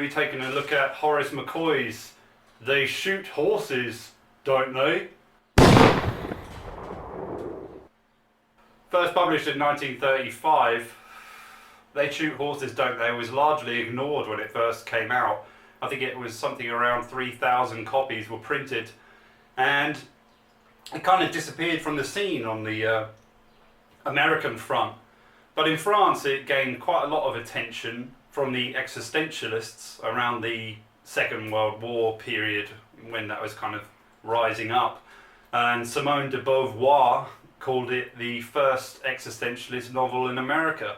be taking a look at Horace McCoy's They Shoot Horses, Don't They? First published in 1935, They Shoot Horses, Don't They? Was largely ignored when it first came out. I think it was something around 3,000 copies were printed, and it kind of disappeared from the scene on the American front. But in France it gained quite a lot of attention from the existentialists around the Second World War period, when that was kind of rising up. And Simone de Beauvoir called it the first existentialist novel in America.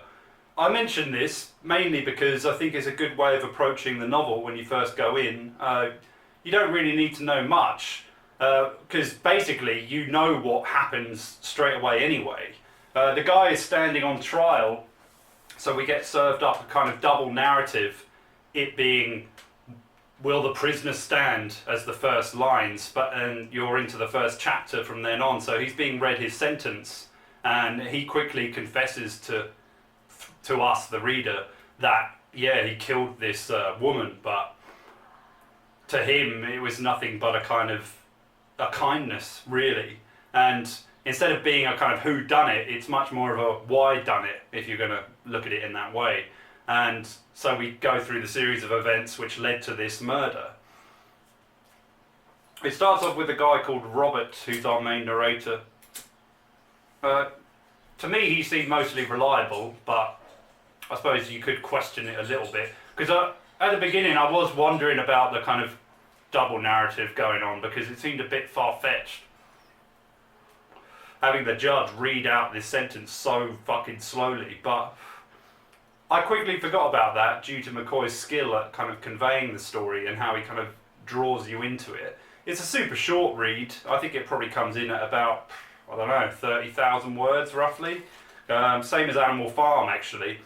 I mention this mainly because I think it's a good way of approaching the novel when you first go in. You don't really need to know much, because basically you know what happens straight away anyway. The guy is standing on trial, so we get served up a kind of double narrative, it being, will the prisoner stand, as the first lines, and you're into the first chapter from then on. So he's being read his sentence, and he quickly confesses to us, the reader, that yeah, he killed this woman, but to him it was nothing but a kind of a kindness, really. And instead of being a kind of who done it, it's much more of a why done it, if you're going to look at it in that way. And so we go through the series of events which led to this murder. It starts off with a guy called Robert, who's our main narrator. To me he seemed mostly reliable, but I suppose you could question it a little bit, because at the beginning I was wondering about the kind of double narrative going on, because it seemed a bit far-fetched, having the judge read out this sentence so fucking slowly. But I quickly forgot about that due to McCoy's skill at kind of conveying the story and how he kind of draws you into it. It's a super short read. I think it probably comes in at about, I don't know, 30,000 words roughly. Same as Animal Farm, actually.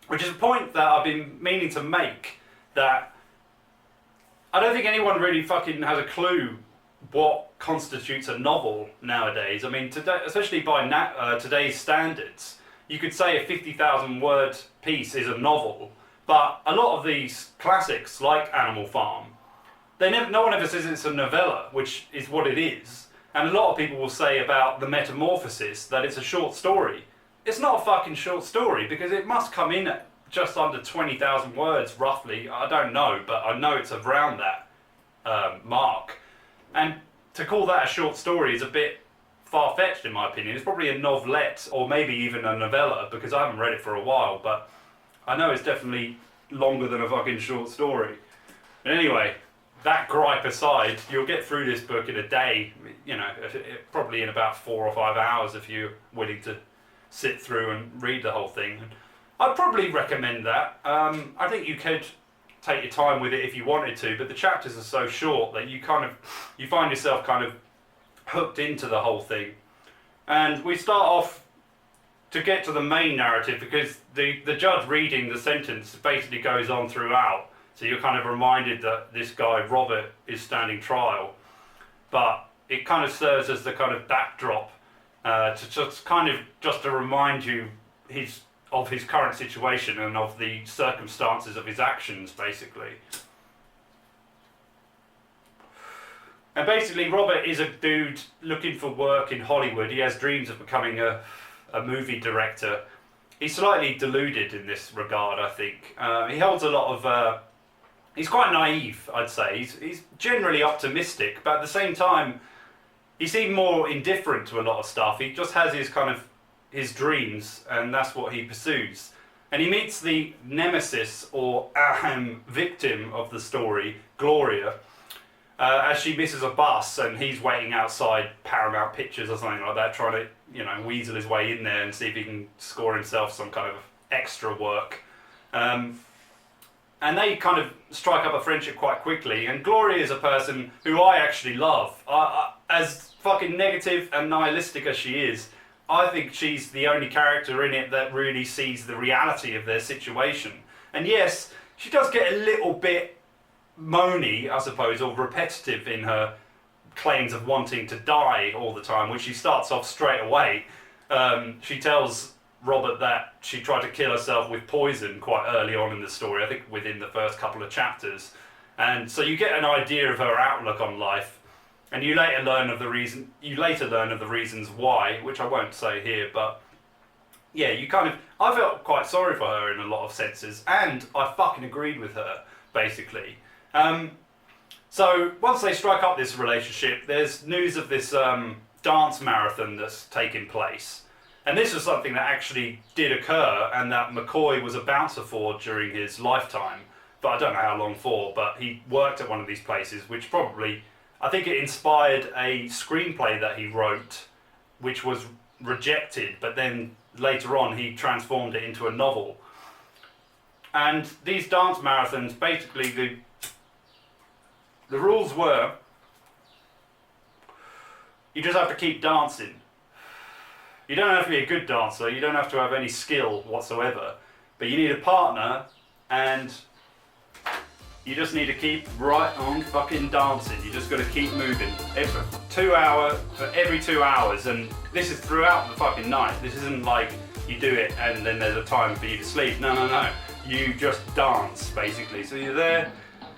Which is a point that I've been meaning to make, that I don't think anyone really fucking has a clue what constitutes a novel nowadays. I mean, today, especially by today's standards, you could say a 50,000 word piece is a novel, but a lot of these classics, like Animal Farm, no one ever says it's a novella, which is what it is. And a lot of people will say about The Metamorphosis that it's a short story. It's not a fucking short story, because it must come in at just under 20,000 words, roughly. I don't know, but I know it's around that mark. And to call that a short story is a bit far-fetched, in my opinion. It's probably a novelette, or maybe even a novella, because I haven't read it for a while, but I know it's definitely longer than a fucking short story. But anyway, that gripe aside, you'll get through this book in a day, you know, probably in about 4 or 5 hours if you're willing to sit through and read the whole thing. I'd probably recommend that. I think you could take your time with it if you wanted to, but the chapters are so short that you find yourself kind of hooked into the whole thing. And we start off to get to the main narrative, because the judge reading the sentence basically goes on throughout, so you're kind of reminded that this guy Robert is standing trial, but it kind of serves as the kind of backdrop to remind you of his current situation and of the circumstances of his actions, basically. And basically, Robert is a dude looking for work in Hollywood. He has dreams of becoming a movie director. He's slightly deluded in this regard, I think. He holds a lot of... he's quite naive, I'd say. He's generally optimistic, but at the same time, he seemed more indifferent to a lot of stuff. He just has his dreams, and that's what he pursues. And he meets the nemesis, or victim of the story, Gloria, as she misses a bus, and he's waiting outside Paramount Pictures or something like that, trying to, you know, weasel his way in there and see if he can score himself some kind of extra work. And they kind of strike up a friendship quite quickly, and Gloria is a person who I actually love. As fucking negative and nihilistic as she is, I think she's the only character in it that really sees the reality of their situation. And yes, she does get a little bit moany, I suppose, or repetitive in her claims of wanting to die all the time, which she starts off straight away. She tells Robert that she tried to kill herself with poison quite early on in the story, I think within the first couple of chapters. And so you get an idea of her outlook on life, and you later learn of the reasons why, which I won't say here, but yeah, I felt quite sorry for her in a lot of senses, and I fucking agreed with her, basically. So once they strike up this relationship, there's news of this dance marathon that's taking place. And this was something that actually did occur, and that McCoy was a bouncer for during his lifetime. But I don't know how long for, but he worked at one of these places, which probably, I think it inspired a screenplay that he wrote, which was rejected, but then later on he transformed it into a novel. And these dance marathons, basically the rules were, you just have to keep dancing. You don't have to be a good dancer, you don't have to have any skill whatsoever, but you need a partner, and you just need to keep right on fucking dancing. You just got to keep moving. Every 2 hours, and this is throughout the fucking night. This isn't like you do it and then there's a time for you to sleep. No. You just dance, basically. So you're there,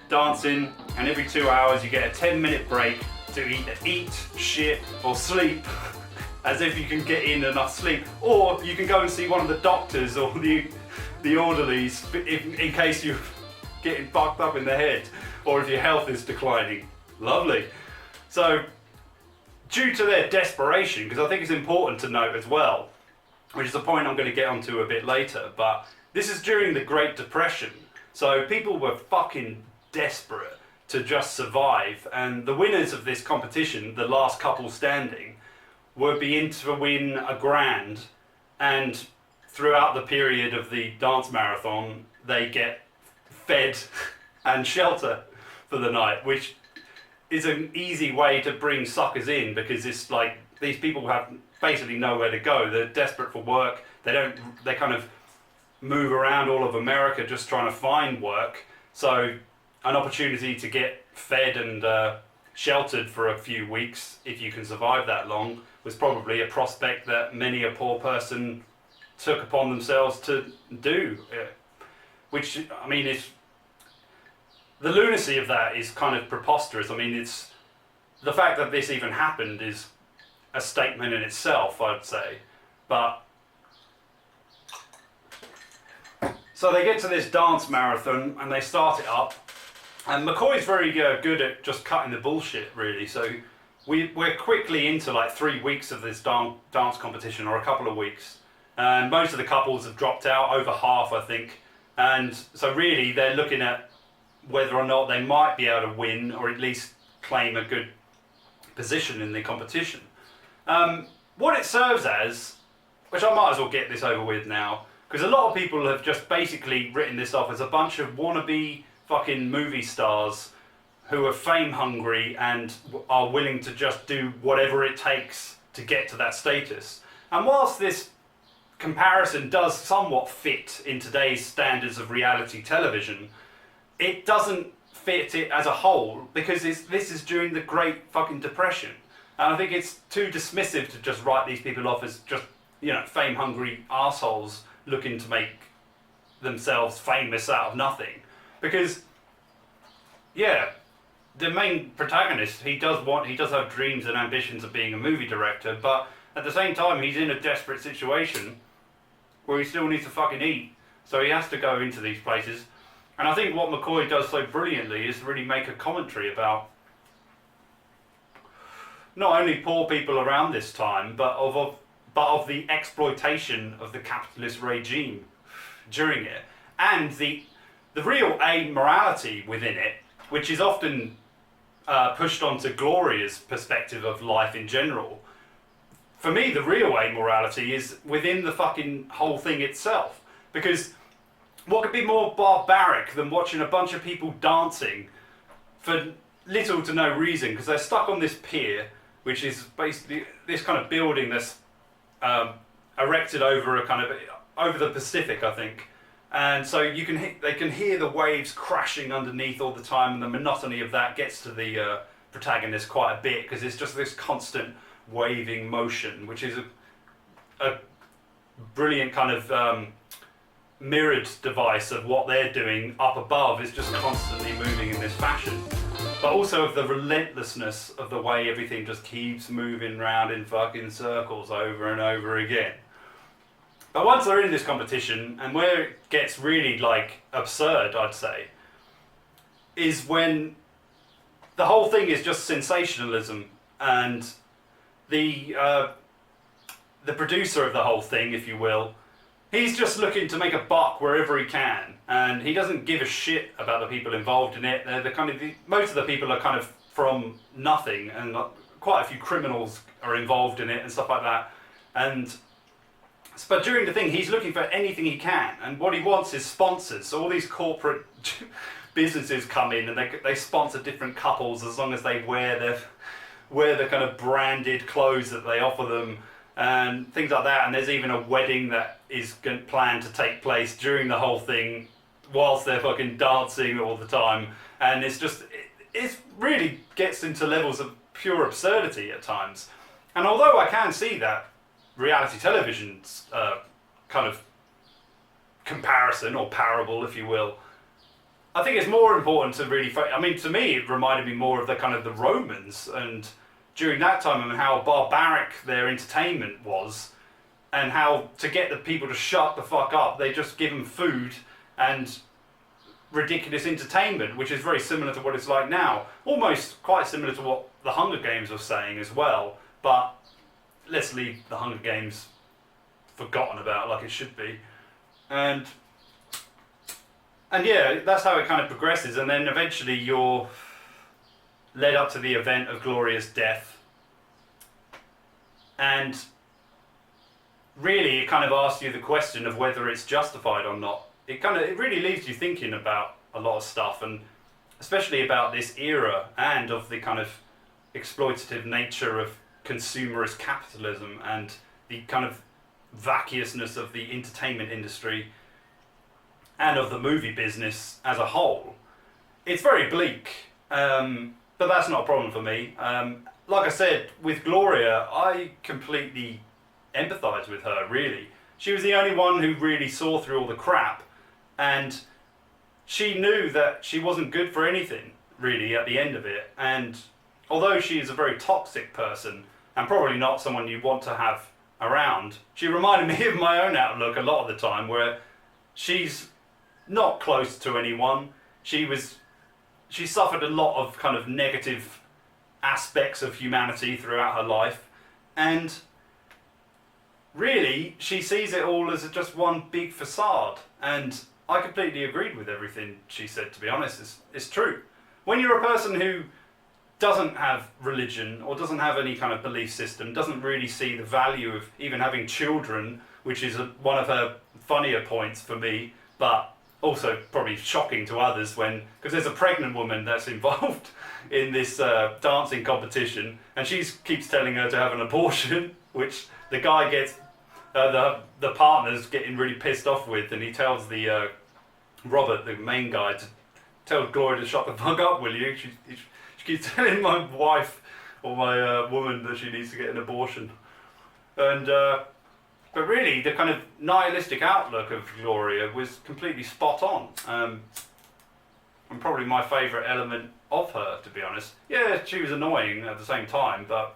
dancing, and every 2 hours you get a 10-minute break to either eat, shit, or sleep. As if you can get in enough sleep, or you can go and see one of the doctors or the orderlies in case you're getting fucked up in the head, or if your health is declining. Lovely. So, due to their desperation, because I think it's important to note as well, which is a point I'm going to get onto a bit later, but this is during the Great Depression, so people were fucking desperate to just survive, and the winners of this competition, the last couple standing, would be in to win $1,000, and throughout the period of the dance marathon they get fed and shelter for the night, which is an easy way to bring suckers in, because it's like these people have basically nowhere to go. They're desperate for work. They kind of move around all of America just trying to find work, so an opportunity to get fed and sheltered for a few weeks, if you can survive that long, was probably a prospect that many a poor person took upon themselves to do. Which, I mean, the lunacy of that is kind of preposterous. I mean, it's the fact that this even happened is a statement in itself, I'd say. But so they get to this dance marathon and they start it up, and McCoy's very good at just cutting the bullshit, really. So we're quickly into like 3 weeks of this dance competition, or a couple of weeks, and most of the couples have dropped out, over half I think, and so really they're looking at whether or not they might be able to win, or at least claim a good position in the competition. What it serves as, which I might as well get this over with now, because a lot of people have just basically written this off as a bunch of wannabe fucking movie stars who are fame hungry and are willing to just do whatever it takes to get to that status. And whilst this comparison does somewhat fit in today's standards of reality television, it doesn't fit it as a whole, because this is during the Great fucking Depression. And I think it's too dismissive to just write these people off as just, fame hungry arseholes looking to make themselves famous out of nothing. Because, yeah, the main protagonist, he does have dreams and ambitions of being a movie director, but at the same time he's in a desperate situation where he still needs to fucking eat, so he has to go into these places. And I think what McCoy does so brilliantly is really make a commentary about not only poor people around this time, but of the exploitation of the capitalist regime during it, and the real amorality within it, which is often pushed onto Gloria's perspective of life in general. For me, the real amorality is within the fucking whole thing itself. Because what could be more barbaric than watching a bunch of people dancing for little to no reason, because they're stuck on this pier, which is basically this kind of building that's erected over over the Pacific, I think. And so they can hear the waves crashing underneath all the time, and the monotony of that gets to the protagonist quite a bit, because it's just this constant waving motion, which is brilliant kind of mirrored device of what they're doing up above is just constantly moving in this fashion. But also of the relentlessness of the way everything just keeps moving round in fucking circles over and over again. But once they're in this competition, and where it gets really like absurd, I'd say, is when the whole thing is just sensationalism, and the producer of the whole thing, if you will, he's just looking to make a buck wherever he can, and he doesn't give a shit about the people involved in it. They're the kind of most of the people are kind of from nothing, and quite a few criminals are involved in it and stuff like that. But during the thing, he's looking for anything he can, and what he wants is sponsors. So all these corporate businesses come in and they sponsor different couples as long as they wear the kind of branded clothes that they offer them and things like that. And there's even a wedding that is planned to take place during the whole thing whilst they're fucking dancing all the time. And it's just, it really gets into levels of pure absurdity at times. And although I can see that reality television's kind of comparison or parable, if you will, I think it's more important to really, I mean, to me, it reminded me more of the kind of the Romans, and during that time, and how barbaric their entertainment was, and how to get the people to shut the fuck up, they just give them food and ridiculous entertainment, which is very similar to what it's like now. Almost quite similar to what the Hunger Games was saying as well, but let's leave the Hunger Games forgotten about like it should be. And yeah, that's how it kind of progresses, and then eventually you're led up to the event of Gloria's death. And really it kind of asks you the question of whether it's justified or not. It really leaves you thinking about a lot of stuff, and especially about this era and of the kind of exploitative nature of consumerist capitalism and the kind of vacuousness of the entertainment industry and of the movie business as a whole. It's very bleak, but that's not a problem for me. Like I said, with Gloria, I completely empathise with her, really. She was the only one who really saw through all the crap, and she knew that she wasn't good for anything, really, at the end of it. And although she is a very toxic person, and probably not someone you want to have around, she reminded me of my own outlook a lot of the time, where she's not close to anyone. She suffered a lot of kind of negative aspects of humanity throughout her life, and really she sees it all as just one big facade. And I completely agreed with everything she said, to be honest. It's true. When you're a person who doesn't have religion or doesn't have any kind of belief system, doesn't really see the value of even having children, which is one of her funnier points for me, but also probably shocking to others, because there's a pregnant woman that's involved in this dancing competition, and she keeps telling her to have an abortion, which the guy gets, the partner's getting really pissed off with, and he tells the Robert, the main guy, to tell Gloria to shut the fuck up, will you? She keeps telling my wife or my woman that she needs to get an abortion. And but really, the kind of nihilistic outlook of Gloria was completely spot on. And probably my favourite element of her, to be honest. Yeah, she was annoying at the same time, but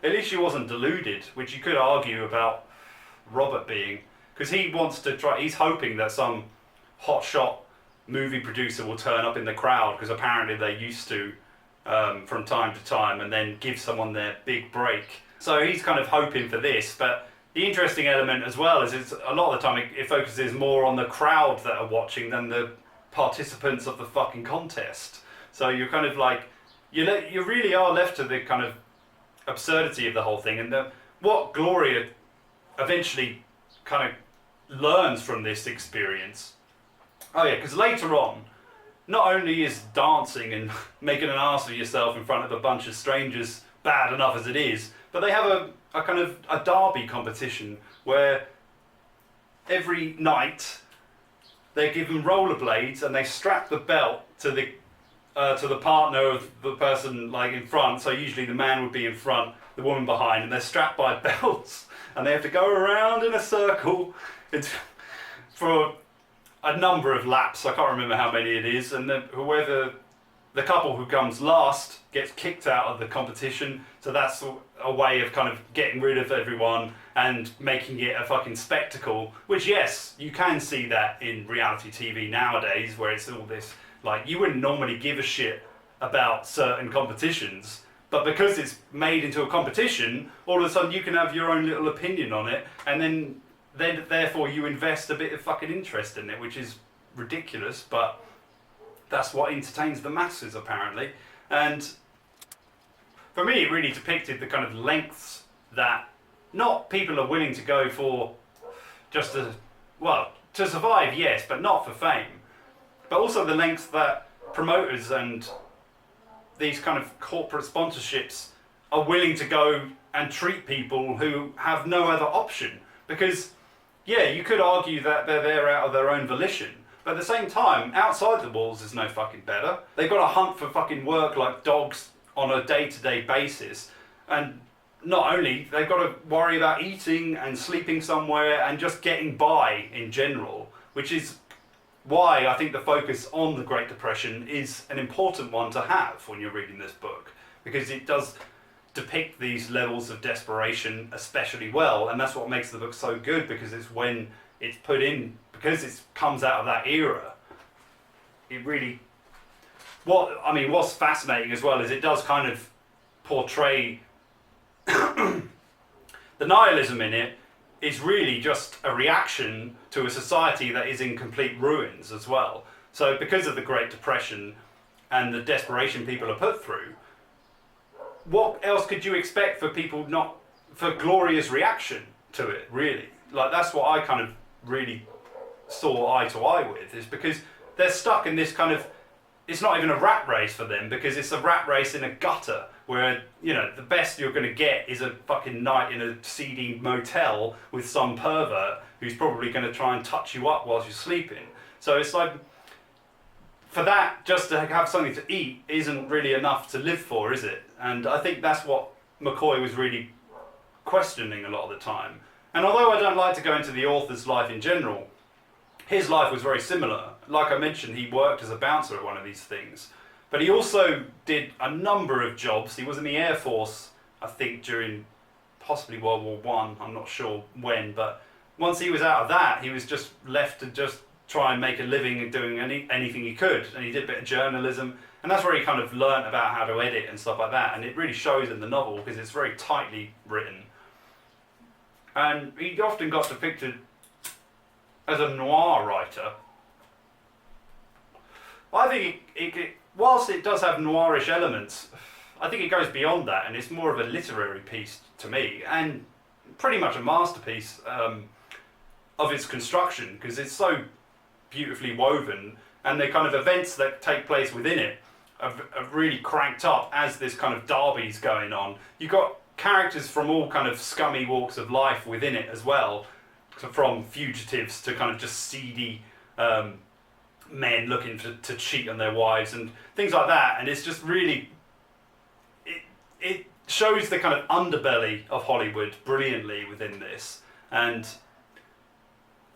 at least she wasn't deluded, which you could argue about Robert being, because he wants to try. He's hoping that some hotshot movie producer will turn up in the crowd, because apparently they used to from time to time, and then give someone their big break. So he's kind of hoping for this, but the interesting element as well is it's a lot of the time it focuses more on the crowd that are watching than the participants of the fucking contest. So you're kind of like, you really are left to the kind of absurdity of the whole thing, and what Gloria eventually kind of learns from this experience. Oh yeah, because later on, not only is dancing and making an ass of yourself in front of a bunch of strangers bad enough as it is, but they have a kind of a derby competition where every night they give them rollerblades and they strap the belt to the partner of the person like in front. So usually the man would be in front, the woman behind, and they're strapped by belts, and they have to go around in a circle for a number of laps. I can't remember how many it is, and then whoever the couple who comes last gets kicked out of the competition. So that's a way of kind of getting rid of everyone and making it a fucking spectacle, which, yes, you can see that in reality TV nowadays, where it's all this, like, you wouldn't normally give a shit about certain competitions, but because it's made into a competition, all of a sudden you can have your own little opinion on it, and then therefore you invest a bit of fucking interest in it, which is ridiculous, but that's what entertains the masses, apparently. And for me, it really depicted the kind of lengths that not people are willing to go for just to survive, yes, but not for fame. But also the lengths that promoters and these kind of corporate sponsorships are willing to go and treat people who have no other option. Because, yeah, you could argue that they're there out of their own volition, but at the same time, outside the walls is no fucking better. They've got to hunt for fucking work like dogs on a day-to-day basis. And not only, they've got to worry about eating and sleeping somewhere and just getting by in general, which is why I think the focus on the Great Depression is an important one to have when you're reading this book, because it does depict these levels of desperation especially well, and that's what makes the book so good, because it's when it's put in, because it comes out of that era, it really, what's fascinating as well is it does kind of portray the nihilism in it is really just a reaction to a society that is in complete ruins as well. So because of the Great Depression and the desperation people are put through, what else could you expect for people not, for glorious reaction to it, really? Like, that's what I kind of really saw eye to eye with, is because they're stuck in this kind of, it's not even a rat race for them, because it's a rat race in a gutter where, you know, the best you're going to get is a fucking night in a seedy motel with some pervert who's probably going to try and touch you up whilst you're sleeping. So it's like, for that, just to have something to eat isn't really enough to live for, is it? And I think that's what McCoy was really questioning a lot of the time. And although I don't like to go into the author's life in general, his life was very similar. Like I mentioned, he worked as a bouncer at one of these things. But he also did a number of jobs. He was in the Air Force, I think, during possibly World War One. I'm not sure when, but once he was out of that, he was just left to just try and make a living and doing anything he could. And he did a bit of journalism, and that's where he kind of learnt about how to edit and stuff like that. And it really shows in the novel because it's very tightly written. And he often got depicted as a noir writer. I think whilst it does have noirish elements, I think it goes beyond that, and it's more of a literary piece to me, and pretty much a masterpiece of its construction, because it's so beautifully woven, and the kind of events that take place within it are really cranked up as this kind of derby's going on. You've got characters from all kind of scummy walks of life within it as well, from fugitives to kind of just seedy men looking to cheat on their wives and things like that. And it's just really, it shows the kind of underbelly of Hollywood brilliantly within this. And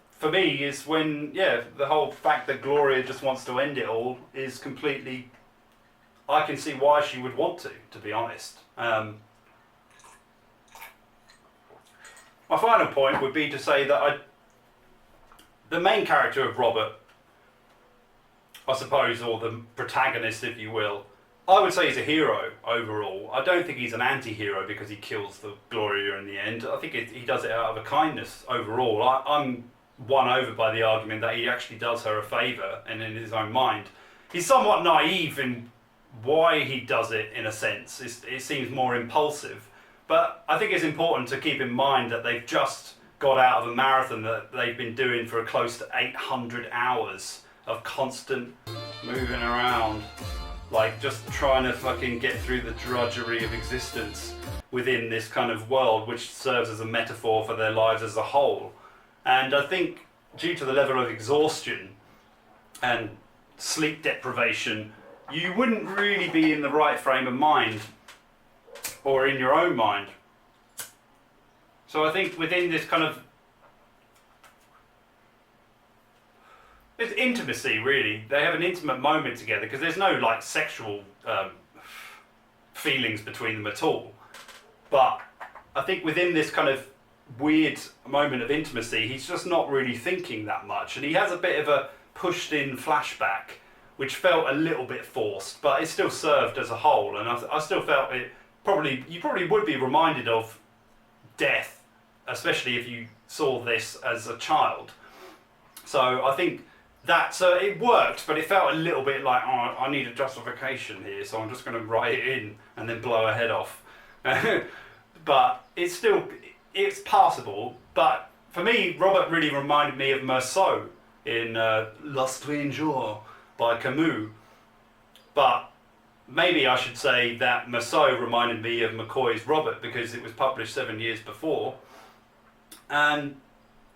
for me, is when, yeah, the whole fact that Gloria just wants to end it all is completely, I can see why she would want to be honest. My final point would be to say that the main character of Robert, I suppose, or the protagonist, if you will, I would say he's a hero overall. I don't think he's an anti-hero because he kills the Gloria in the end. I think he does it out of a kindness overall. I'm won over by the argument that he actually does her a favour, and in his own mind. He's somewhat naive in why he does it, in a sense. It seems more impulsive. But I think it's important to keep in mind that they've just got out of a marathon that they've been doing for close to 800 hours of constant moving around, like just trying to fucking get through the drudgery of existence within this kind of world, which serves as a metaphor for their lives as a whole. And I think due to the level of exhaustion and sleep deprivation, you wouldn't really be in the right frame of mind or in your own mind. So I think within this kind of, it's intimacy really. They have an intimate moment together because there's no like sexual feelings between them at all. But I think within this kind of weird moment of intimacy, he's just not really thinking that much, and he has a bit of a pushed-in flashback, which felt a little bit forced, but it still served as a whole. And I still felt you probably would be reminded of death, especially if you saw this as a child. So I think that it worked, but it felt a little bit like, oh, I need a justification here, so I'm just going to write it in and then blow her head off. But it's passable. But for me, Robert really reminded me of Meursault in La Stranger by Camus. But maybe I should say that Meursault reminded me of McCoy's Robert because it was published 7 years before. And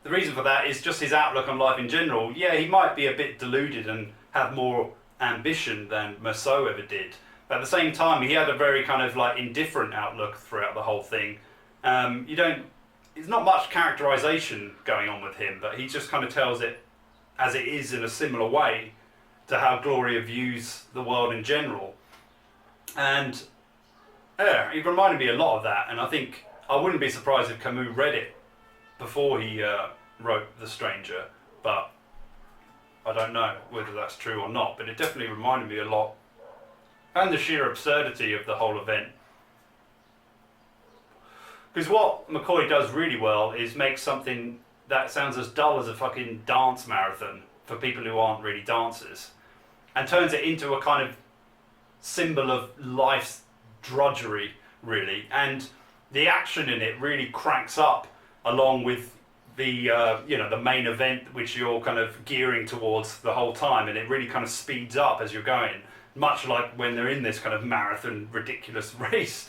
the reason for that is just his outlook on life in general. Yeah, he might be a bit deluded and have more ambition than Meursault ever did. But at the same time, he had a very kind of like indifferent outlook throughout the whole thing. There's not much characterization going on with him, but he just kind of tells it as it is in a similar way to how Gloria views the world in general. And yeah, he reminded me a lot of that, and I think I wouldn't be surprised if Camus read it before he wrote The Stranger, but I don't know whether that's true or not, but it definitely reminded me a lot. And the sheer absurdity of the whole event. Because what McCoy does really well is make something that sounds as dull as a fucking dance marathon for people who aren't really dancers, and turns it into a kind of symbol of life's drudgery, really. And the action in it really cranks up along with the the main event which you're kind of gearing towards the whole time, and it really kind of speeds up as you're going, much like when they're in this kind of marathon ridiculous race.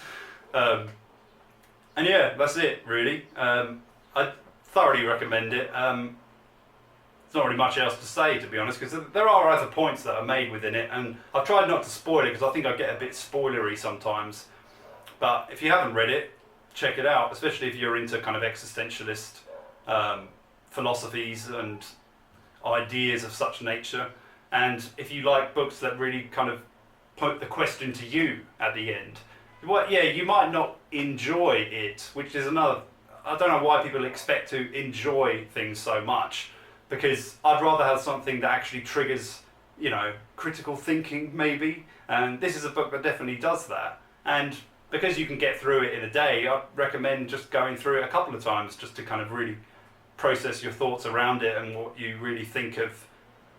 And yeah, that's it really. I thoroughly recommend it. There's not really much else to say, to be honest, because there are other points that are made within it, and I've tried not to spoil it because I think I get a bit spoilery sometimes. But if you haven't read it, check it out, especially if you're into kind of existentialist philosophies and ideas of such nature, and if you like books that really kind of put the question to you at the end. Well, yeah, you might not enjoy it, which is another. I don't know why people expect to enjoy things so much, because I'd rather have something that actually triggers, critical thinking maybe, and this is a book that definitely does that. And because you can get through it in a day, I'd recommend just going through it a couple of times just to kind of really process your thoughts around it and what you really think of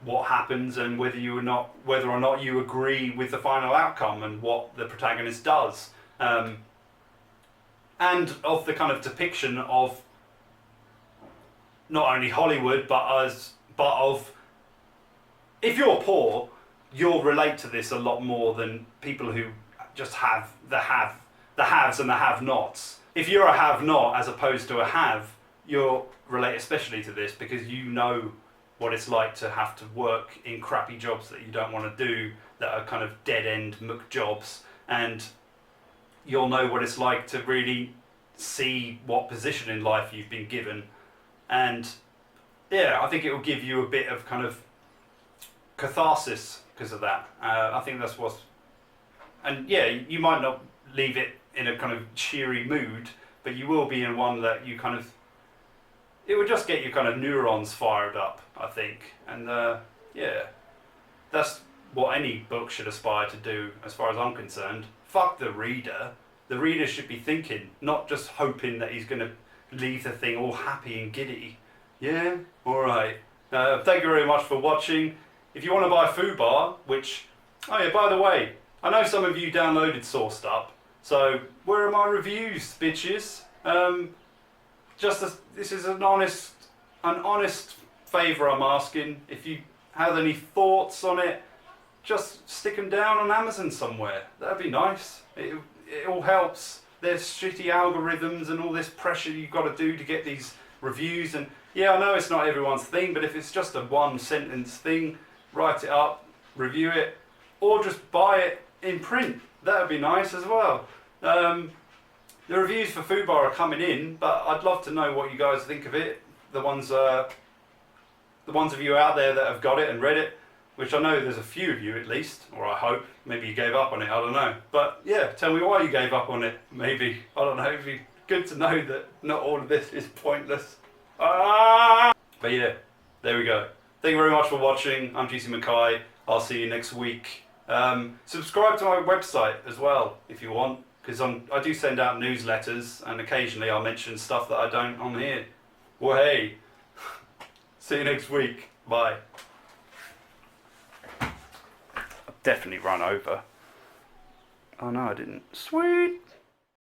what happens, and whether or not you agree with the final outcome and what the protagonist does, and of the kind of depiction of not only Hollywood but of, if you're poor, you'll relate to this a lot more than people who just have the haves and the have-nots. If you're a have-not as opposed to a have, you'll relate especially to this because you know what it's like to have to work in crappy jobs that you don't want to do, that are kind of dead-end muck jobs, and you'll know what it's like to really see what position in life you've been given. And yeah, I think it will give you a bit of kind of catharsis because of that. I think that's what's... And yeah, you might not leave it in a kind of cheery mood, but you will be in one that you kind of... It would just get your kind of neurons fired up, I think. And yeah, that's what any book should aspire to do, as far as I'm concerned. Fuck the reader. The reader should be thinking, not just hoping that he's going to leave the thing all happy and giddy. Yeah? Alright. Thank you very much for watching. If you want to buy Fubar, which... Oh yeah, by the way, I know some of you downloaded Sourced Up, so where are my reviews, bitches? This is an honest favour I'm asking. If you have any thoughts on it, just stick them down on Amazon somewhere. That'd be nice. It all helps. There's shitty algorithms and all this pressure you've got to do to get these reviews. And yeah, I know it's not everyone's thing, but if it's just a one sentence thing, write it up, review it, or just buy it in print. That would be nice as well. The reviews for Fubar are coming in, but I'd love to know what you guys think of it. The ones of you out there that have got it and read it, which I know there's a few of you at least, or I hope. Maybe you gave up on it, I don't know. But yeah, tell me why you gave up on it. Maybe, I don't know, it'd be good to know that not all of this is pointless. Ah! But yeah, there we go. Thank you very much for watching. I'm GC McKay. I'll see you next week. Subscribe to my website as well if you want, because I do send out newsletters and occasionally I'll mention stuff that I don't on here. Well, hey, see you next week. Bye. I've definitely run over. Oh no, I didn't. Sweet.